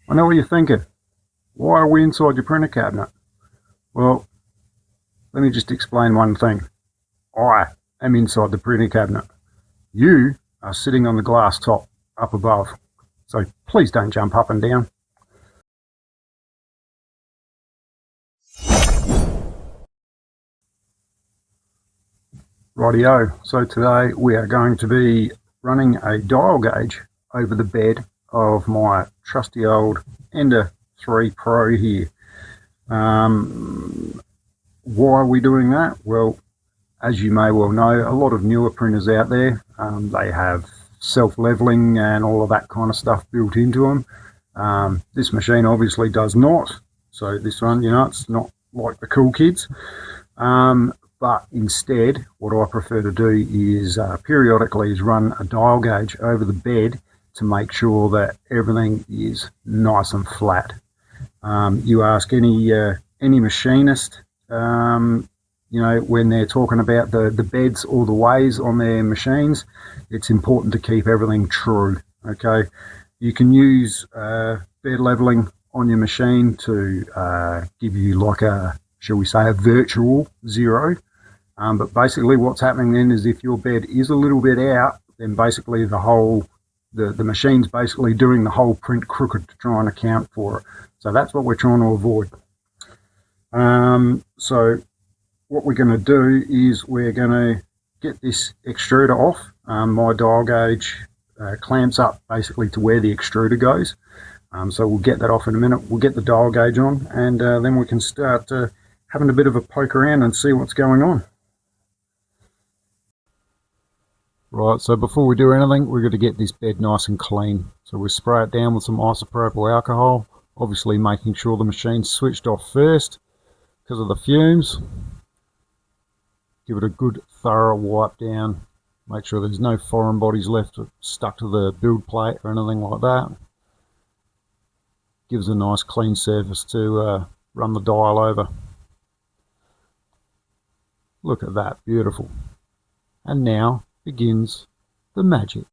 I know what you're thinking. Why are we inside your printer cabinet? Well, let me just explain one thing. I am inside the printer cabinet. You are sitting on the glass top up above. So please don't jump up and down. Rightio, so today we are going to be running a dial gauge over the bed of my trusty old Ender 3 Pro here. Why are we doing that? Well, as you may well know, a lot of newer printers out there, they have self-leveling and all of that kind of stuff built into them. This machine obviously does not, so this one, it's not like the cool kids. But instead, what I prefer to do is periodically run a dial gauge over the bed to make sure that everything is nice and flat. You ask any machinist, when they're talking about the beds or the ways on their machines, it's important to keep everything true. Okay, you can use bed leveling on your machine to give you like a, shall we say, a virtual zero. But basically what's happening then is if your bed is a little bit out, then basically the machine's basically doing the whole print crooked to try and account for it. So that's what we're trying to avoid. So what we're going to do is we're going to get this extruder off. My dial gauge clamps up basically to where the extruder goes. So we'll get that off in a minute. We'll get the dial gauge on, and then we can start having a bit of a poke around and see what's going on. Right, so before we do anything, we're going to get this bed nice and clean. So we spray it down with some isopropyl alcohol, obviously making sure the machine's switched off first because of the fumes. Give it a good thorough wipe down. Make sure there's no foreign bodies left stuck to the build plate or anything like that. Gives a nice clean surface to run the dial over. Look at that, beautiful. And now begins the magic.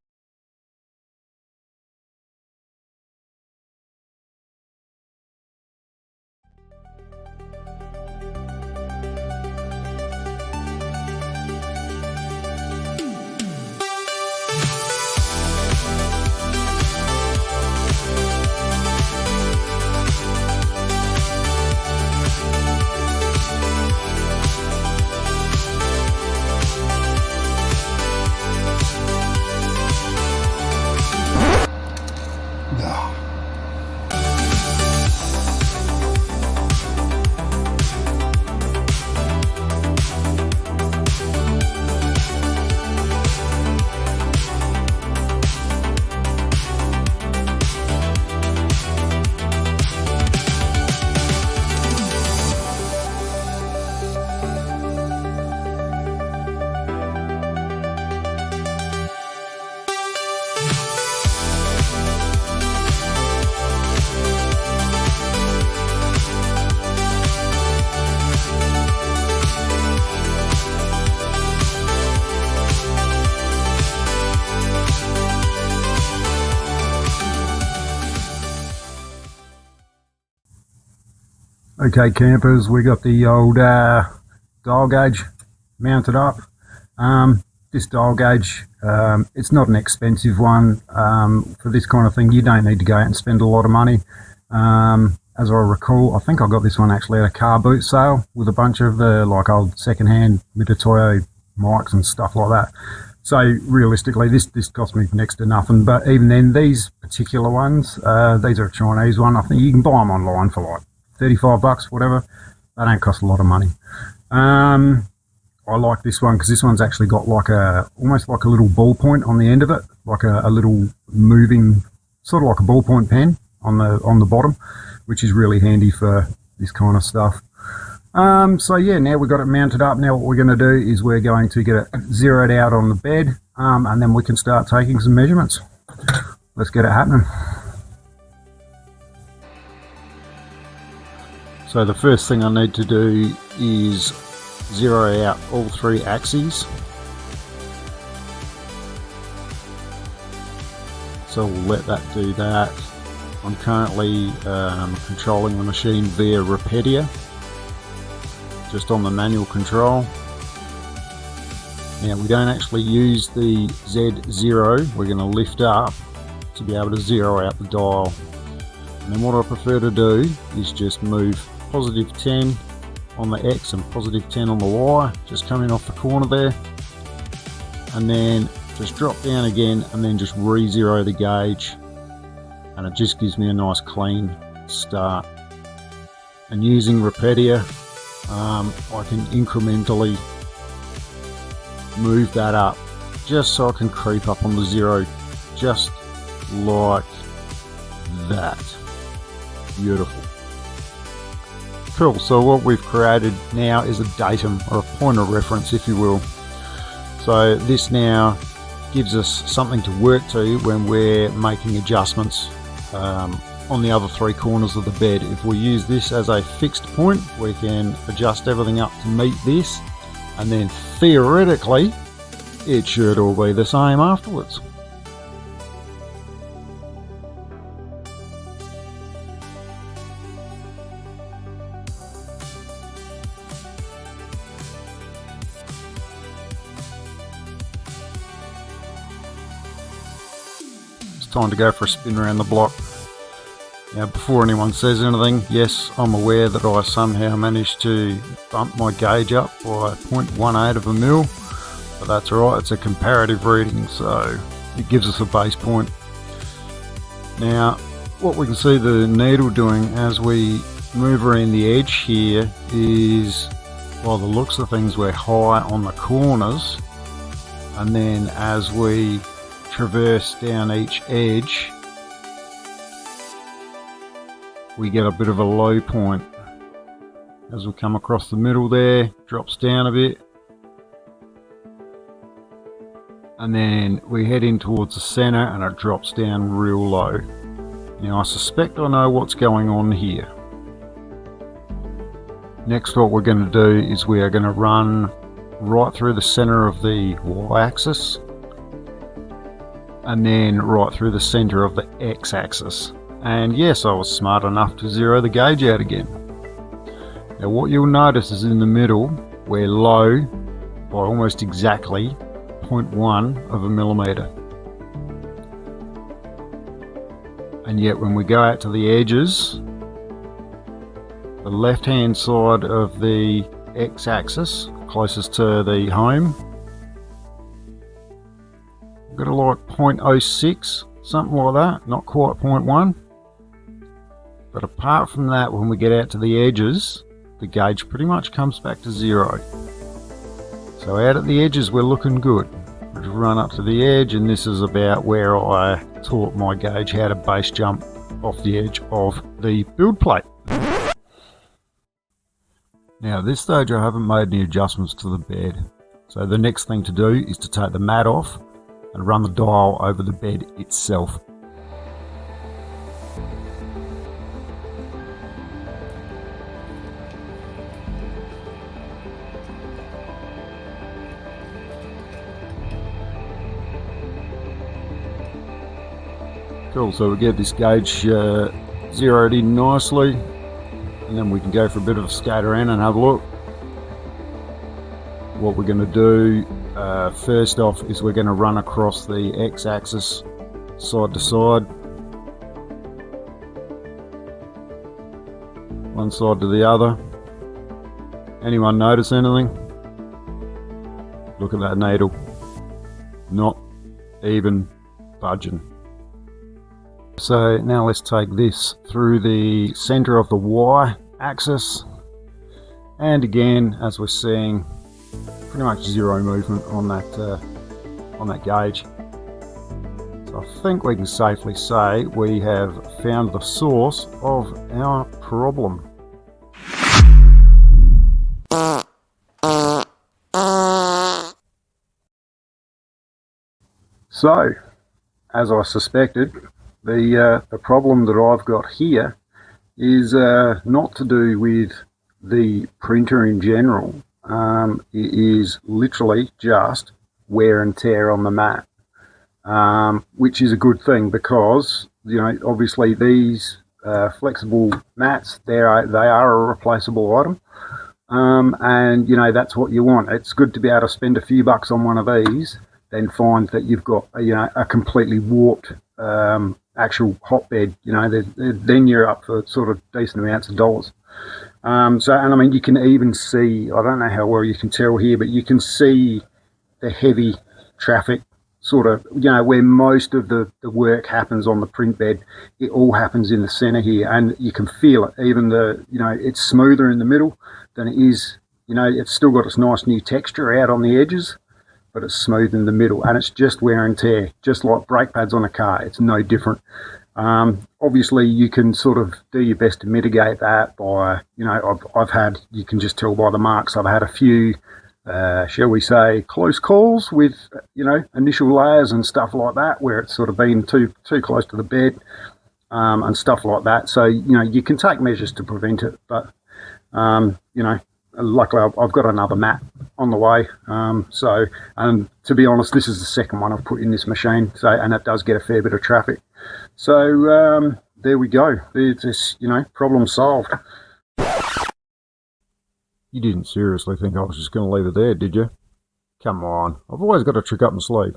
Okay, campers, we got the old dial gauge mounted up. This dial gauge, it's not an expensive one. For this kind of thing, you don't need to go out and spend a lot of money. As I recall, I think I got this one actually at a car boot sale with a bunch of the old second-hand Mitutoyo mics and stuff like that. So realistically, this cost me next to nothing. But even then, these particular ones, these are a Chinese one. I think you can buy them online for like $35, whatever. They don't cost a lot of money. I like this one because this one's actually got almost like a little ballpoint on the end of it, like a little moving, sort of like a ballpoint pen on the bottom, which is really handy for this kind of stuff. So yeah, now we've got it mounted up. Now what we're going to do is we're going to get it zeroed out on the bed, and then we can start taking some measurements. Let's get it happening. So the first thing I need to do is zero out all three axes. So we'll let that do that. I'm currently controlling the machine via Repedia, just on the manual control. Now we don't actually use the Z0, we're going to lift up to be able to zero out the dial. And then what I prefer to do is just move positive 10 on the X and positive 10 on the Y, just coming off the corner there, and then just drop down again and then just re-zero the gauge, and it just gives me a nice clean start. And using Repedia, I can incrementally move that up just so I can creep up on the zero, just like that. Beautiful. Cool, so what we've created now is a datum, or a point of reference if you will. So this now gives us something to work to when we're making adjustments on the other three corners of the bed. If we use this as a fixed point, we can adjust everything up to meet this, and then theoretically it should all be the same afterwards. It's time to go for a spin around the block. Now, before anyone says anything, yes, I'm aware that I somehow managed to bump my gauge up by 0.18 of a mil, but that's alright, it's a comparative reading, so it gives us a base point. Now, what we can see the needle doing as we move around the edge here is, by the looks of things, we're high on the corners, and then as we traverse down each edge, we get a bit of a low point. As we come across the middle there, drops down a bit, and then we head in towards the center and it drops down real low. Now I suspect I know what's going on here. Next, what we're going to do is we are going to run right through the center of the Y-axis, and then right through the center of the X-axis. And yes, I was smart enough to zero the gauge out again. Now what you'll notice is in the middle, we're low by almost exactly 0.1 of a millimeter. And yet when we go out to the edges, the left hand side of the X-axis, closest to the home, we've got a like 0.06, something like that, not quite 0.1. But apart from that, when we get out to the edges, the gauge pretty much comes back to zero. So out at the edges we're looking good. We'll just run up to the edge, and this is about where I taught my gauge how to base jump off the edge of the build plate. Now at this stage I haven't made any adjustments to the bed. So the next thing to do is to take the mat off and run the dial over the bed itself. Cool, so we get this gauge zeroed in nicely, and then we can go for a bit of a skate around and have a look. What we're going to do first off is we're going to run across the X-axis side to side, one side to the other. Anyone notice anything? Look at that needle, not even budging. So now let's take this through the center of the Y-axis, and again, as we're seeing, pretty much zero movement on that gauge. So I think we can safely say we have found the source of our problem. So, as I suspected, the problem that I've got here is not to do with the printer in general. It is literally just wear and tear on the mat, which is a good thing, because Obviously these flexible mats, they are a replaceable item. And that's what you want. It's good to be able to spend a few bucks on one of these, then find that you've got a completely warped actual hotbed. Then you're up for sort of decent amounts of dollars. And I mean, you can even see, I don't know how well you can tell here, but you can see the heavy traffic sort of, where most of the work happens on the print bed. It all happens in the center here, and you can feel it. Even it's smoother in the middle than it is, it's still got its nice new texture out on the edges, but it's smooth in the middle, and it's just wear and tear, just like brake pads on a car. It's no different. Obviously you can sort of do your best to mitigate that by, I've had, you can just tell by the marks, I've had a few, shall we say, close calls with, initial layers and stuff like that, where it's sort of been too close to the bed, and stuff like that. So, you can take measures to prevent it, but, luckily I've got another mat on the way. And to be honest, this is the second one I've put in this machine. So, and it does get a fair bit of traffic. So, there we go. It's problem solved. You didn't seriously think I was just going to leave it there, did you? Come on, I've always got a trick up my sleeve.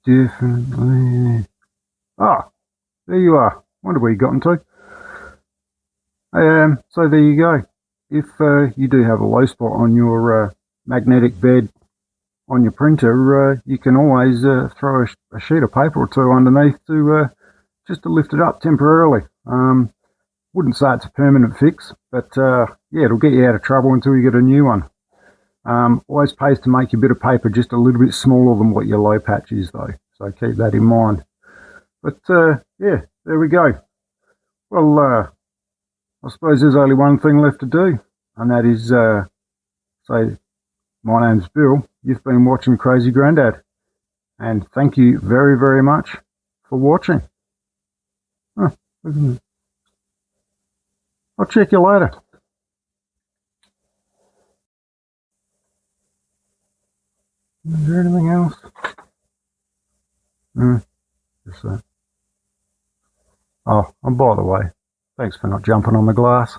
Differently. Ah, there you are. Wonder where you got into. So there you go. If you do have a low spot on your magnetic bed on your printer, you can always throw a sheet of paper or two underneath to just to lift it up temporarily. Wouldn't say it's a permanent fix, but yeah, it'll get you out of trouble until you get a new one. Always pays to make your bit of paper just a little bit smaller than what your low patch is, though, so keep that in mind. But yeah, there we go. Well, I suppose there's only one thing left to do, and that is say, my name's Bill. You've been watching Crazy Grandad, and thank you very, very much for watching. I'll check you later. Is there anything else? Just that. Oh, and by the way, thanks for not jumping on the glass.